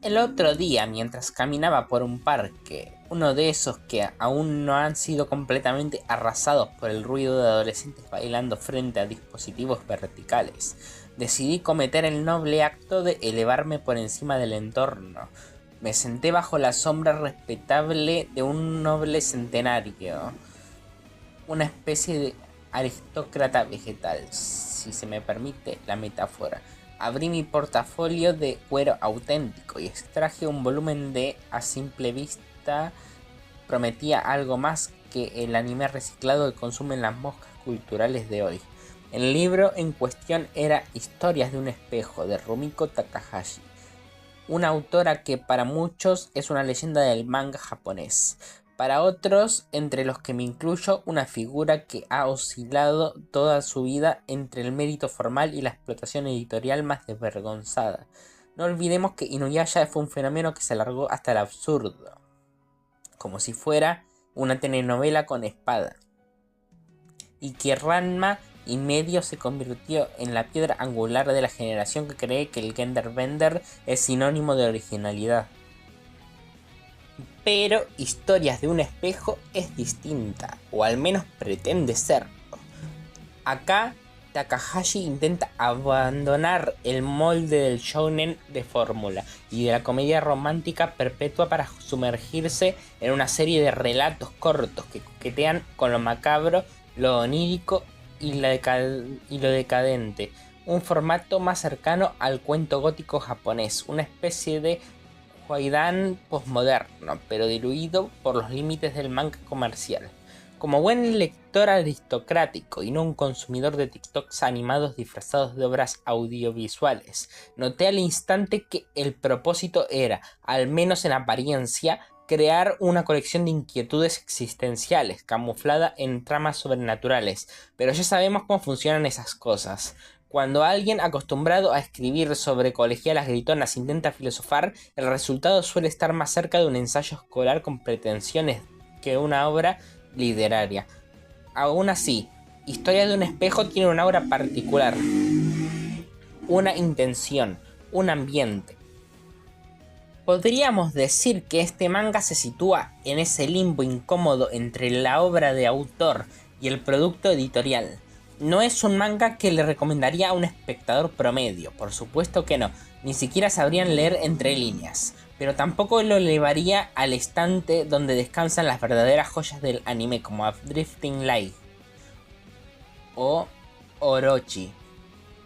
El otro día, mientras caminaba por un parque, uno de esos que aún no han sido completamente arrasados por el ruido de adolescentes bailando frente a dispositivos verticales, decidí cometer el noble acto de elevarme por encima del entorno. Me senté bajo la sombra respetable de un noble centenario, una especie de aristócrata vegetal, si se me permite la metáfora. Abrí mi portafolio de cuero auténtico y extraje un volumen de, a simple vista, prometía algo más que el anime reciclado que consumen las moscas culturales de hoy. El libro en cuestión era Historias de un espejo, de Rumiko Takahashi, una autora que para muchos es una leyenda del manga japonés. Para otros, entre los que me incluyo, una figura que ha oscilado toda su vida entre el mérito formal y la explotación editorial más desvergonzada. No olvidemos que Inuyasha fue un fenómeno que se alargó hasta el absurdo, como si fuera una telenovela con espada, y que Ranma y medio se convirtió en la piedra angular de la generación que cree que el genderbender es sinónimo de originalidad. Pero Historias de un espejo es distinta, o al menos pretende serlo. Acá Takahashi intenta abandonar el molde del shounen de fórmula y de la comedia romántica perpetua para sumergirse en una serie de relatos cortos que coquetean con lo macabro, lo onírico y lo decadente. Un formato más cercano al cuento gótico japonés, una especie de Kwaidan postmoderno, pero diluido por los límites del manga comercial. Como buen lector aristocrático y no un consumidor de TikToks animados disfrazados de obras audiovisuales, noté al instante que el propósito era, al menos en apariencia, crear una colección de inquietudes existenciales, camuflada en tramas sobrenaturales, pero ya sabemos cómo funcionan esas cosas. Cuando alguien acostumbrado a escribir sobre colegialas gritonas intenta filosofar, el resultado suele estar más cerca de un ensayo escolar con pretensiones que una obra literaria. Aún así, Historia de un espejo tiene una aura particular, una intención, un ambiente. Podríamos decir que este manga se sitúa en ese limbo incómodo entre la obra de autor y el producto editorial. No es un manga que le recomendaría a un espectador promedio, por supuesto que no, ni siquiera sabrían leer entre líneas, pero tampoco lo elevaría al estante donde descansan las verdaderas joyas del anime como Drifting Light o Orochi.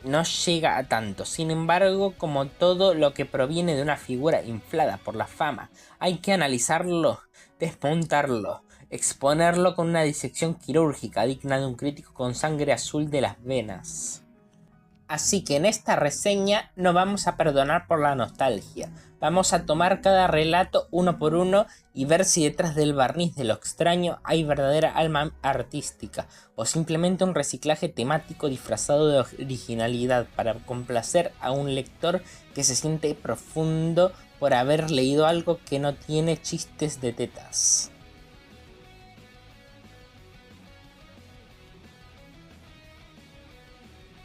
No llega a tanto, sin embargo, como todo lo que proviene de una figura inflada por la fama, hay que analizarlo, desmontarlo, exponerlo con una disección quirúrgica digna de un crítico con sangre azul de las venas. Así que en esta reseña no vamos a perdonar por la nostalgia, vamos a tomar cada relato uno por uno y ver si detrás del barniz de lo extraño hay verdadera alma artística o simplemente un reciclaje temático disfrazado de originalidad para complacer a un lector que se siente profundo por haber leído algo que no tiene chistes de tetas.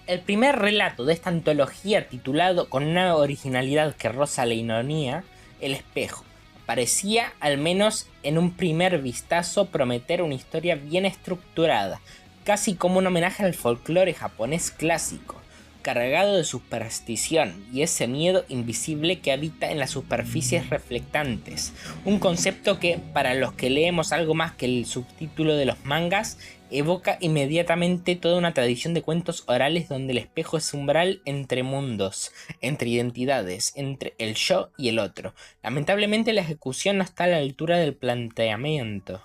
El primer relato de esta antología, titulado con una originalidad que roza la ironía, El espejo, parecía, al menos en un primer vistazo, prometer una historia bien estructurada, casi como un homenaje al folclore japonés clásico, cargado de superstición y ese miedo invisible que habita en las superficies reflectantes, un concepto que, para los que leemos algo más que el subtítulo de los mangas, evoca inmediatamente toda una tradición de cuentos orales donde el espejo es umbral entre mundos, entre identidades, entre el yo y el otro. Lamentablemente la ejecución no está a la altura del planteamiento.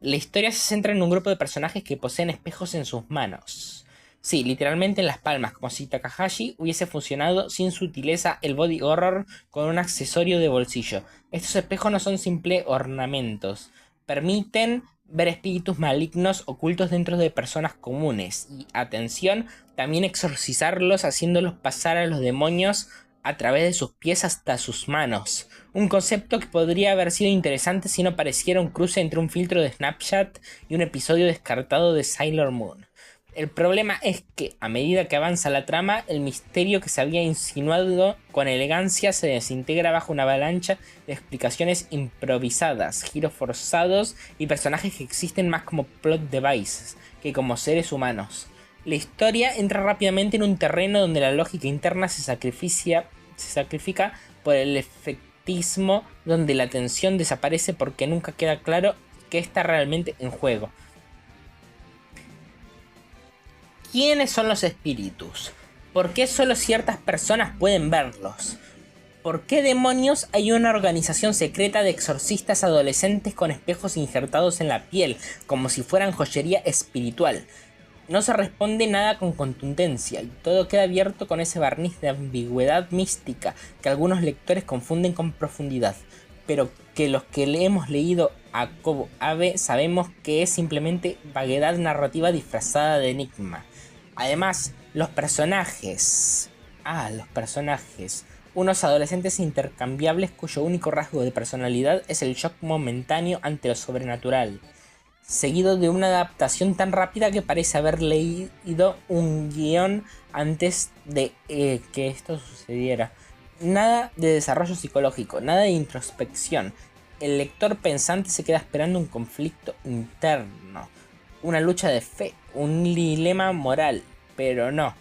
La historia se centra en un grupo de personajes que poseen espejos en sus manos. Sí, literalmente en las palmas, como si Takahashi hubiese funcionado sin sutileza el body horror con un accesorio de bolsillo. Estos espejos no son simples ornamentos, permiten ver espíritus malignos ocultos dentro de personas comunes y, atención, también exorcizarlos haciéndolos pasar a los demonios a través de sus pies hasta sus manos. Un concepto que podría haber sido interesante si no pareciera un cruce entre un filtro de Snapchat y un episodio descartado de Sailor Moon. El problema es que, a medida que avanza la trama, el misterio que se había insinuado con elegancia se desintegra bajo una avalancha de explicaciones improvisadas, giros forzados y personajes que existen más como plot devices que como seres humanos. La historia entra rápidamente en un terreno donde la lógica interna se sacrifica por el efectismo, donde la tensión desaparece porque nunca queda claro qué está realmente en juego. ¿Quiénes son los espíritus? ¿Por qué solo ciertas personas pueden verlos? ¿Por qué demonios hay una organización secreta de exorcistas adolescentes con espejos injertados en la piel, como si fueran joyería espiritual? No se responde nada con contundencia, y todo queda abierto con ese barniz de ambigüedad mística que algunos lectores confunden con profundidad, pero que los que le hemos leído a Kobo Abe sabemos que es simplemente vaguedad narrativa disfrazada de enigma. Además, los personajes. Unos adolescentes intercambiables cuyo único rasgo de personalidad es el shock momentáneo ante lo sobrenatural, seguido de una adaptación tan rápida que parece haber leído un guión antes de que esto sucediera. Nada de desarrollo psicológico, nada de introspección. El lector pensante se queda esperando un conflicto interno, una lucha de fe, un dilema moral, pero no.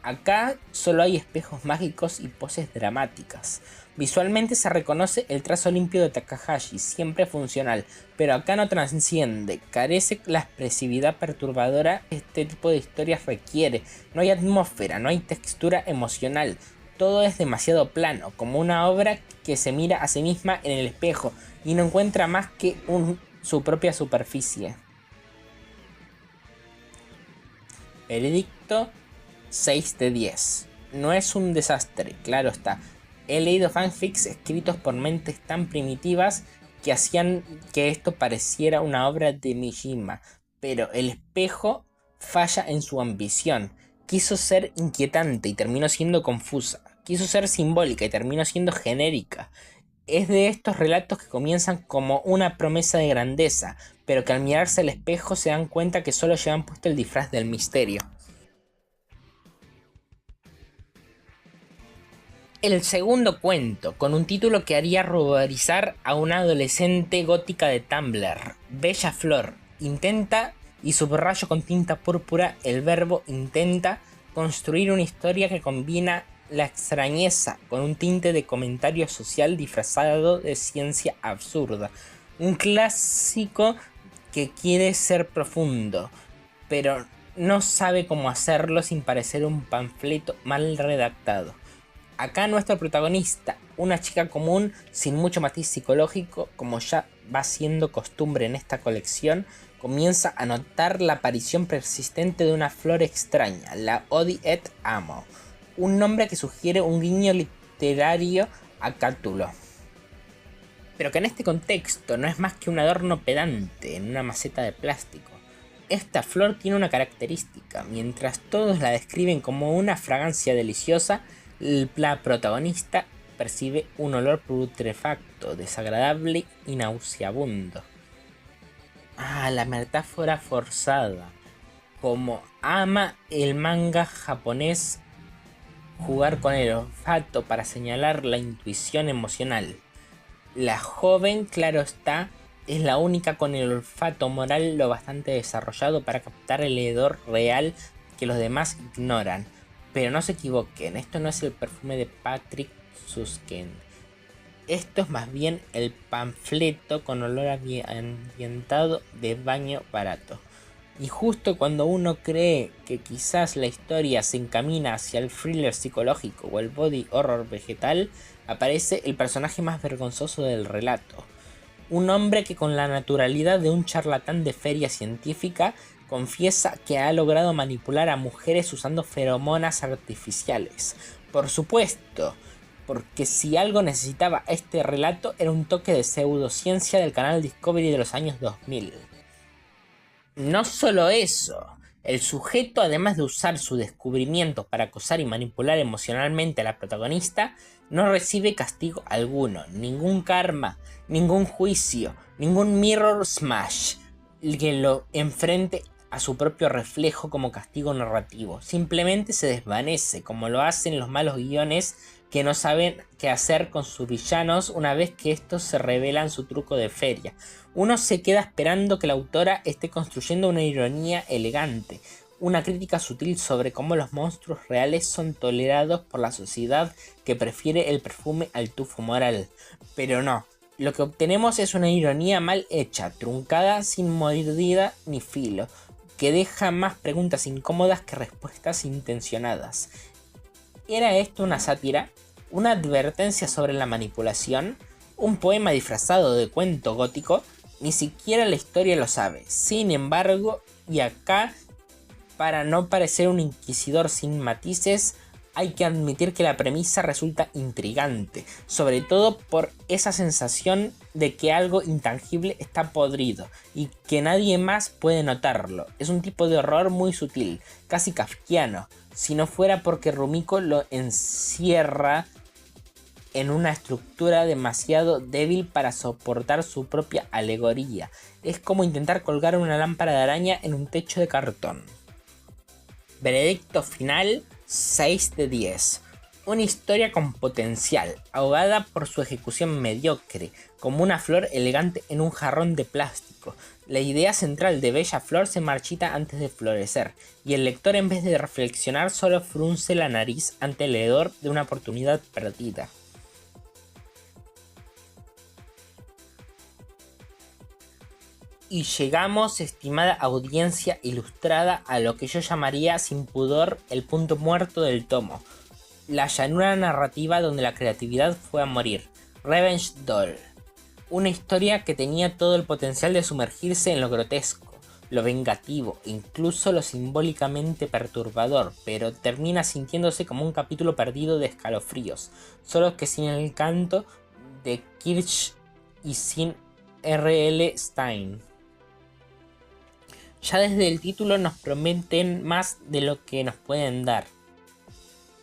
Acá solo hay espejos mágicos y poses dramáticas. Visualmente se reconoce el trazo limpio de Takahashi, siempre funcional, pero acá no trasciende, carece la expresividad perturbadora que este tipo de historias requiere. No hay atmósfera, no hay textura emocional, todo es demasiado plano, como una obra que se mira a sí misma en el espejo y no encuentra más que su propia superficie. Veredicto: 6 de 10. No es un desastre, claro está. He leído fanfics escritos por mentes tan primitivas que hacían que esto pareciera una obra de Mishima, pero el espejo falla en su ambición. Quiso ser inquietante y terminó siendo confusa. Quiso ser simbólica y terminó siendo genérica. Es de estos relatos que comienzan como una promesa de grandeza, pero que al mirarse al espejo se dan cuenta que solo llevan puesto el disfraz del misterio. El segundo cuento, con un título que haría ruborizar a una adolescente gótica de Tumblr, Bella Flor, intenta, y subrayo con tinta púrpura el verbo intenta, construir una historia que combina la extrañeza con un tinte de comentario social disfrazado de ciencia absurda. Un clásico que quiere ser profundo, pero no sabe cómo hacerlo sin parecer un panfleto mal redactado. Acá nuestro protagonista, una chica común sin mucho matiz psicológico, como ya va siendo costumbre en esta colección, comienza a notar la aparición persistente de una flor extraña, la Odi et Amo, un nombre que sugiere un guiño literario a Cátulo, pero que en este contexto no es más que un adorno pedante en una maceta de plástico. Esta flor tiene una característica: mientras todos la describen como una fragancia deliciosa, la protagonista percibe un olor putrefacto, desagradable y nauseabundo. La metáfora forzada. Como ama el manga japonés jugar con el olfato para señalar la intuición emocional. La joven, claro está, es la única con el olfato moral lo bastante desarrollado para captar el hedor real que los demás ignoran. Pero no se equivoquen, esto no es el perfume de Patrick Süskind. Esto es más bien el panfleto con olor ambientado de baño barato. Y justo cuando uno cree que quizás la historia se encamina hacia el thriller psicológico o el body horror vegetal, aparece el personaje más vergonzoso del relato. Un hombre que, con la naturalidad de un charlatán de feria científica, confiesa que ha logrado manipular a mujeres usando feromonas artificiales. Por supuesto, porque si algo necesitaba este relato era un toque de pseudociencia del canal Discovery de los años 2000. No solo eso, el sujeto, además de usar su descubrimiento para acosar y manipular emocionalmente a la protagonista, no recibe castigo alguno, ningún karma, ningún juicio, ningún mirror smash que lo enfrente a su propio reflejo como castigo narrativo. Simplemente se desvanece, como lo hacen los malos guiones que no saben qué hacer con sus villanos una vez que estos se revelan su truco de feria. Uno se queda esperando que la autora esté construyendo una ironía elegante, una crítica sutil sobre cómo los monstruos reales son tolerados por la sociedad que prefiere el perfume al tufo moral. Pero no, lo que obtenemos es una ironía mal hecha, truncada, sin mordida ni filo, que deja más preguntas incómodas que respuestas intencionadas. ¿Era esto una sátira? ¿Una advertencia sobre la manipulación? ¿Un poema disfrazado de cuento gótico? Ni siquiera la historia lo sabe. Sin embargo, y acá, para no parecer un inquisidor sin matices, hay que admitir que la premisa resulta intrigante, sobre todo por esa sensación de que algo intangible está podrido y que nadie más puede notarlo. Es un tipo de horror muy sutil, casi kafkiano, si no fuera porque Rumiko lo encierra en una estructura demasiado débil para soportar su propia alegoría. Es como intentar colgar una lámpara de araña en un techo de cartón. Veredicto final: 6 de 10. Una historia con potencial, ahogada por su ejecución mediocre, como una flor elegante en un jarrón de plástico. La idea central de Bella Flor se marchita antes de florecer, y el lector, en vez de reflexionar, solo frunce la nariz ante el hedor de una oportunidad perdida. Y llegamos, estimada audiencia ilustrada, a lo que yo llamaría sin pudor el punto muerto del tomo. La llanura narrativa donde la creatividad fue a morir. Revenge Doll. Una historia que tenía todo el potencial de sumergirse en lo grotesco, lo vengativo e incluso lo simbólicamente perturbador, pero termina sintiéndose como un capítulo perdido de escalofríos, solo que sin el canto de Kirsch y sin R.L. Stein. Ya desde el título nos prometen más de lo que nos pueden dar.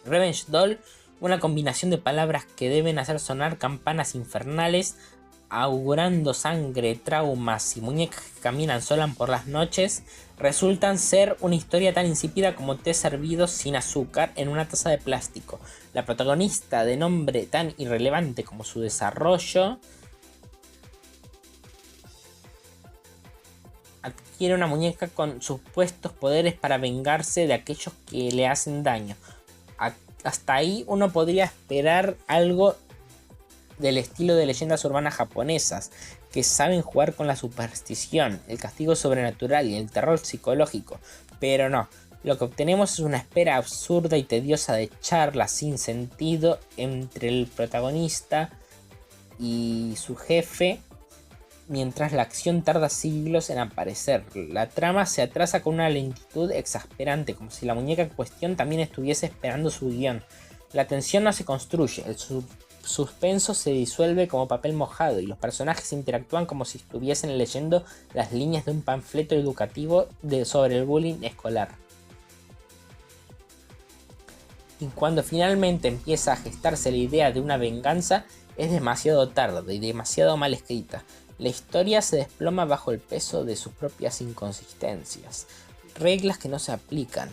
Revenge Doll, una combinación de palabras que deben hacer sonar campanas infernales, augurando sangre, traumas y muñecas que caminan solas por las noches, resultan ser una historia tan insípida como té servido sin azúcar en una taza de plástico. La protagonista, de nombre tan irrelevante como su desarrollo, adquiere una muñeca con supuestos poderes para vengarse de aquellos que le hacen daño. Hasta ahí uno podría esperar algo del estilo de leyendas urbanas japonesas, que saben jugar con la superstición, el castigo sobrenatural y el terror psicológico, pero no. Lo que obtenemos es una espera absurda y tediosa de charlas sin sentido entre el protagonista y su jefe, mientras la acción tarda siglos en aparecer. La trama se atrasa con una lentitud exasperante, como si la muñeca en cuestión también estuviese esperando su guión. La tensión no se construye, el suspenso se disuelve como papel mojado y los personajes interactúan como si estuviesen leyendo las líneas de un panfleto educativo sobre el bullying escolar. Y cuando finalmente empieza a gestarse la idea de una venganza, es demasiado tarde y demasiado mal escrita. La historia se desploma bajo el peso de sus propias inconsistencias, reglas que no se aplican,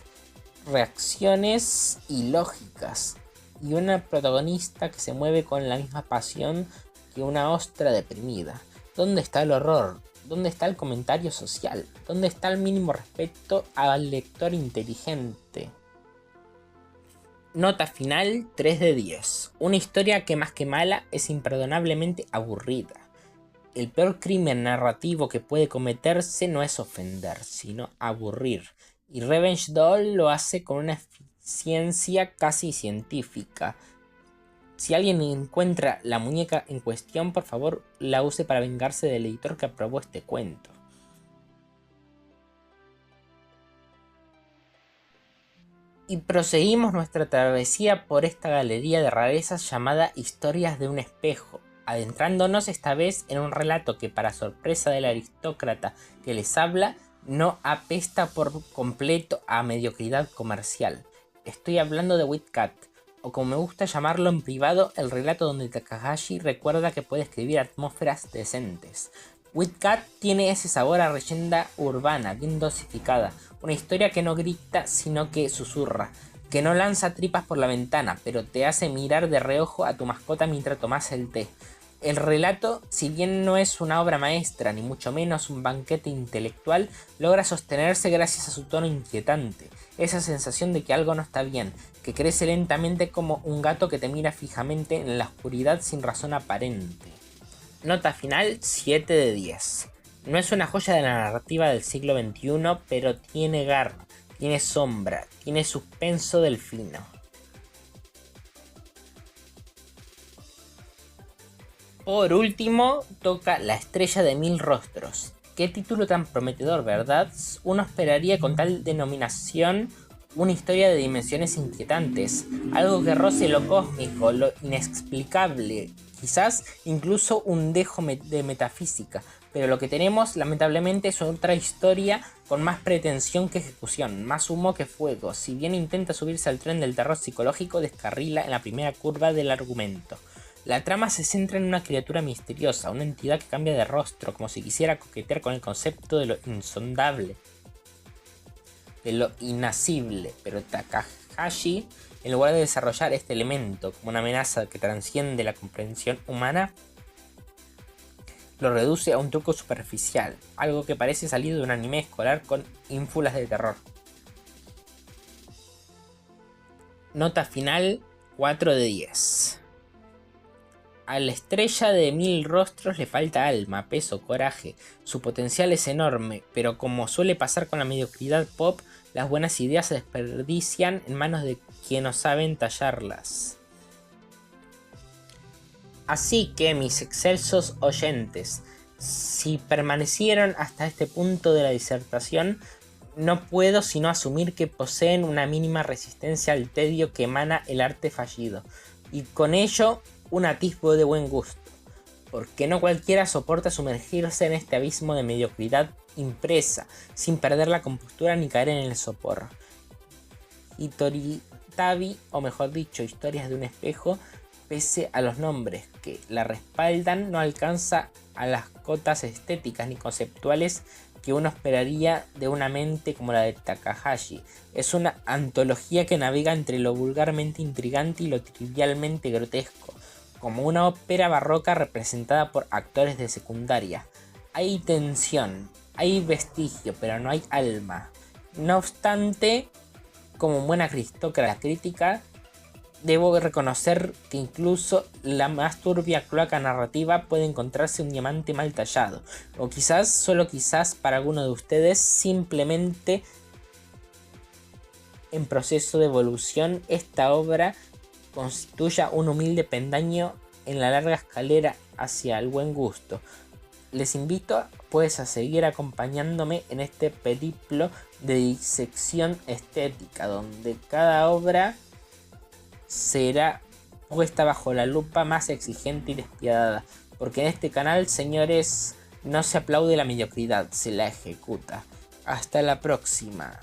reacciones ilógicas y una protagonista que se mueve con la misma pasión que una ostra deprimida. ¿Dónde está el horror? ¿Dónde está el comentario social? ¿Dónde está el mínimo respeto al lector inteligente? Nota final: 3 de 10. Una historia que más que mala es imperdonablemente aburrida. El peor crimen narrativo que puede cometerse no es ofender, sino aburrir. Y Revenge Doll lo hace con una eficiencia casi científica. Si alguien encuentra la muñeca en cuestión, por favor la use para vengarse del editor que aprobó este cuento. Y proseguimos nuestra travesía por esta galería de rarezas llamada Historias de un espejo, adentrándonos esta vez en un relato que, para sorpresa del aristócrata que les habla, no apesta por completo a mediocridad comercial. Estoy hablando de Witcat, o como me gusta llamarlo en privado, el relato donde Takahashi recuerda que puede escribir atmósferas decentes. Witcat tiene ese sabor a leyenda urbana, bien dosificada, una historia que no grita sino que susurra, que no lanza tripas por la ventana, pero te hace mirar de reojo a tu mascota mientras tomas el té. El relato, si bien no es una obra maestra, ni mucho menos un banquete intelectual, logra sostenerse gracias a su tono inquietante, esa sensación de que algo no está bien, que crece lentamente como un gato que te mira fijamente en la oscuridad sin razón aparente. Nota final 7 de 10. No es una joya de la narrativa del siglo XXI, pero tiene garra, tiene sombra, tiene suspenso delfino. Por último, toca La estrella de mil rostros. Qué título tan prometedor, ¿verdad? Uno esperaría con tal denominación una historia de dimensiones inquietantes, algo que roce lo cósmico, lo inexplicable, quizás incluso un dejo de metafísica, pero lo que tenemos lamentablemente es otra historia con más pretensión que ejecución, más humo que fuego. Si bien intenta subirse al tren del terror psicológico, descarrila en la primera curva del argumento. La trama se centra en una criatura misteriosa, una entidad que cambia de rostro, como si quisiera coquetear con el concepto de lo insondable, de lo inasible, pero Takahashi, en lugar de desarrollar este elemento como una amenaza que trasciende la comprensión humana, lo reduce a un truco superficial, algo que parece salido de un anime escolar con ínfulas de terror. Nota final 4 de 10. A la estrella de mil rostros le falta alma, peso, coraje. Su potencial es enorme, pero como suele pasar con la mediocridad pop, las buenas ideas se desperdician en manos de quienes no saben tallarlas. Así que, mis excelsos oyentes, si permanecieron hasta este punto de la disertación, no puedo sino asumir que poseen una mínima resistencia al tedio que emana el arte fallido, y con ello un atisbo de buen gusto, porque no cualquiera soporta sumergirse en este abismo de mediocridad impresa, sin perder la compostura ni caer en el sopor. Hitoritabi, o mejor dicho, Historias de un espejo, pese a los nombres que la respaldan, no alcanza a las cotas estéticas ni conceptuales que uno esperaría de una mente como la de Takahashi. Es una antología que navega entre lo vulgarmente intrigante y lo trivialmente grotesco, como una ópera barroca representada por actores de secundaria. Hay tensión, hay vestigio, pero no hay alma. No obstante, como buena aristócrata crítica, debo reconocer que incluso la más turbia cloaca narrativa puede encontrarse un diamante mal tallado, o quizás, solo quizás para alguno de ustedes, simplemente en proceso de evolución, esta obra constituya un humilde peldaño en la larga escalera hacia el buen gusto. Les invito pues a seguir acompañándome en este periplo de disección estética, donde cada obra será puesta bajo la lupa más exigente y despiadada, porque en este canal, señores, no se aplaude la mediocridad, se la ejecuta. Hasta la próxima,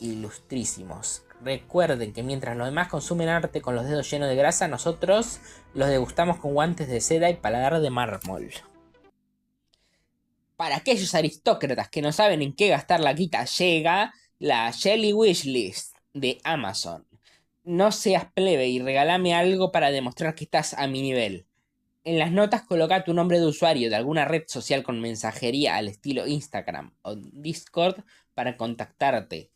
ilustrísimos. Recuerden que mientras los demás consumen arte con los dedos llenos de grasa, nosotros los degustamos con guantes de seda y paladar de mármol. Para aquellos aristócratas que no saben en qué gastar la guita, llega la Jelly Wishlist de Amazon. No seas plebe y regálame algo para demostrar que estás a mi nivel. En las notas coloca tu nombre de usuario de alguna red social con mensajería al estilo Instagram o Discord para contactarte.